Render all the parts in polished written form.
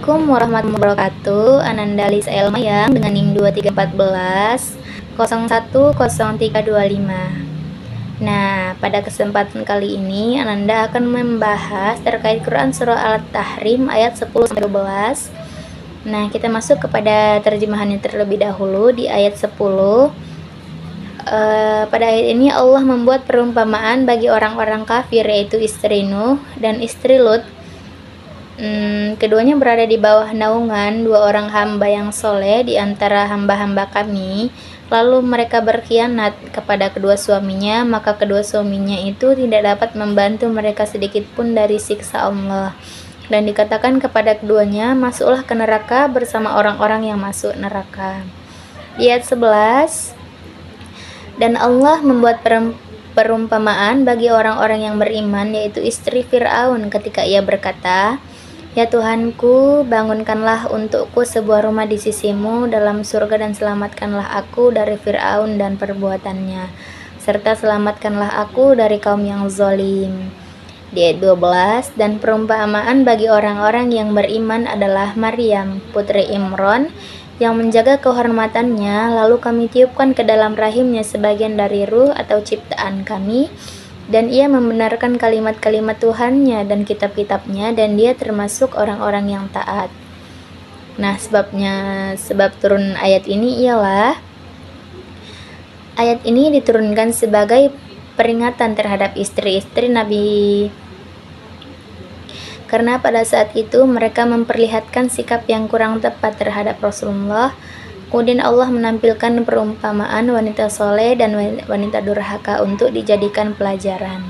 Assalamualaikum warahmatullahi wabarakatuh. Ananda Lisa Elmayang dengan NIM 2314 010325. Nah, pada kesempatan kali ini Ananda akan membahas terkait Quran surah Al-Tahrim ayat 10-12. Nah, kita masuk kepada terjemahannya terlebih dahulu di ayat 10. Pada ayat ini Allah membuat perumpamaan bagi orang-orang kafir, yaitu istri Nuh dan istri Lut. Keduanya berada di bawah naungan dua orang hamba yang soleh di antara hamba-hamba kami. Lalu mereka berkhianat kepada kedua suaminya, maka kedua suaminya itu tidak dapat membantu mereka sedikit pun dari siksa Allah. Dan dikatakan kepada keduanya, masuklah ke neraka bersama orang-orang yang masuk neraka. Di ayat 11, dan Allah membuat perumpamaan bagi orang-orang yang beriman, yaitu istri Fir'aun, ketika ia berkata, ya Tuhanku, bangunkanlah untukku sebuah rumah di sisimu dalam surga dan selamatkanlah aku dari Fir'aun dan perbuatannya, serta selamatkanlah aku dari kaum yang zalim. Di ayat 12, dan perumpamaan bagi orang-orang yang beriman adalah Maryam, putri Imran, yang menjaga kehormatannya, lalu kami tiupkan ke dalam rahimnya sebagian dari ruh atau ciptaan kami, dan ia membenarkan kalimat-kalimat Tuhannya dan kitab-kitabnya, dan dia termasuk orang-orang yang taat. Nah, sebab turun ayat ini ialah ayat ini diturunkan sebagai peringatan terhadap istri-istri Nabi, karena pada saat itu mereka memperlihatkan sikap yang kurang tepat terhadap Rasulullah. Kemudian Allah menampilkan perumpamaan wanita soleh dan wanita durhaka untuk dijadikan pelajaran.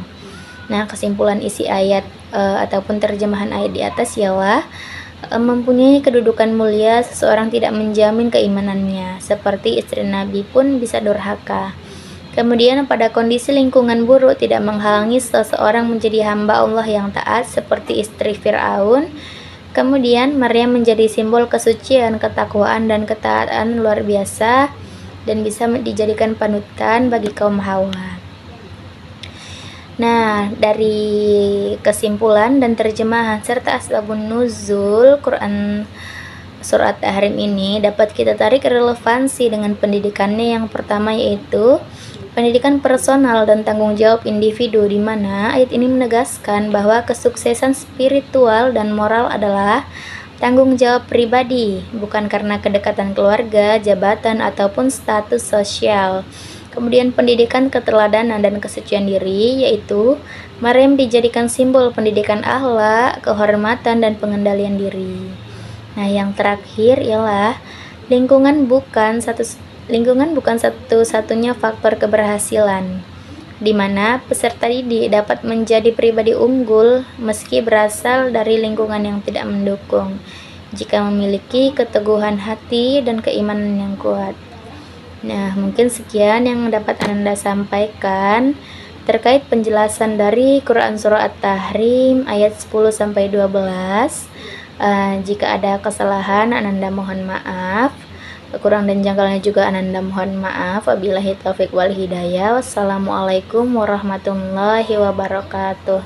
Nah, kesimpulan isi ayat ataupun terjemahan ayat di atas ialah mempunyai kedudukan mulia seseorang tidak menjamin keimanannya, seperti istri Nabi pun bisa durhaka. Kemudian pada kondisi lingkungan buruk tidak menghalangi seseorang menjadi hamba Allah yang taat, seperti istri Fir'aun. Kemudian Maryam menjadi simbol kesucian, ketakwaan, dan ketaatan luar biasa, dan bisa dijadikan panutan bagi kaum Hawa. Nah, dari kesimpulan dan terjemahan serta asbabun nuzul Quran surat Tahrim ini dapat kita tarik relevansi dengan pendidikannya. Yang pertama yaitu pendidikan personal dan tanggung jawab individu, di mana ayat ini menegaskan bahwa kesuksesan spiritual dan moral adalah tanggung jawab pribadi, bukan karena kedekatan keluarga, jabatan, ataupun status sosial. Kemudian pendidikan keteladanan dan kesucian diri, yaitu Maryam dijadikan simbol pendidikan akhlak, kehormatan, dan pengendalian diri. Nah, yang terakhir ialah lingkungan bukan satu-satunya faktor keberhasilan, di mana peserta didik dapat menjadi pribadi unggul meski berasal dari lingkungan yang tidak mendukung, jika memiliki keteguhan hati dan keimanan yang kuat. Nah, mungkin sekian yang dapat Anda sampaikan terkait penjelasan dari Quran Surah At-Tahrim ayat 10-12. Jika ada kesalahan, Ananda mohon maaf. Kurang dan janggalnya juga Ananda mohon maaf. Wabillahi taufik wal hidayah. Wassalamualaikum warahmatullahi wabarakatuh.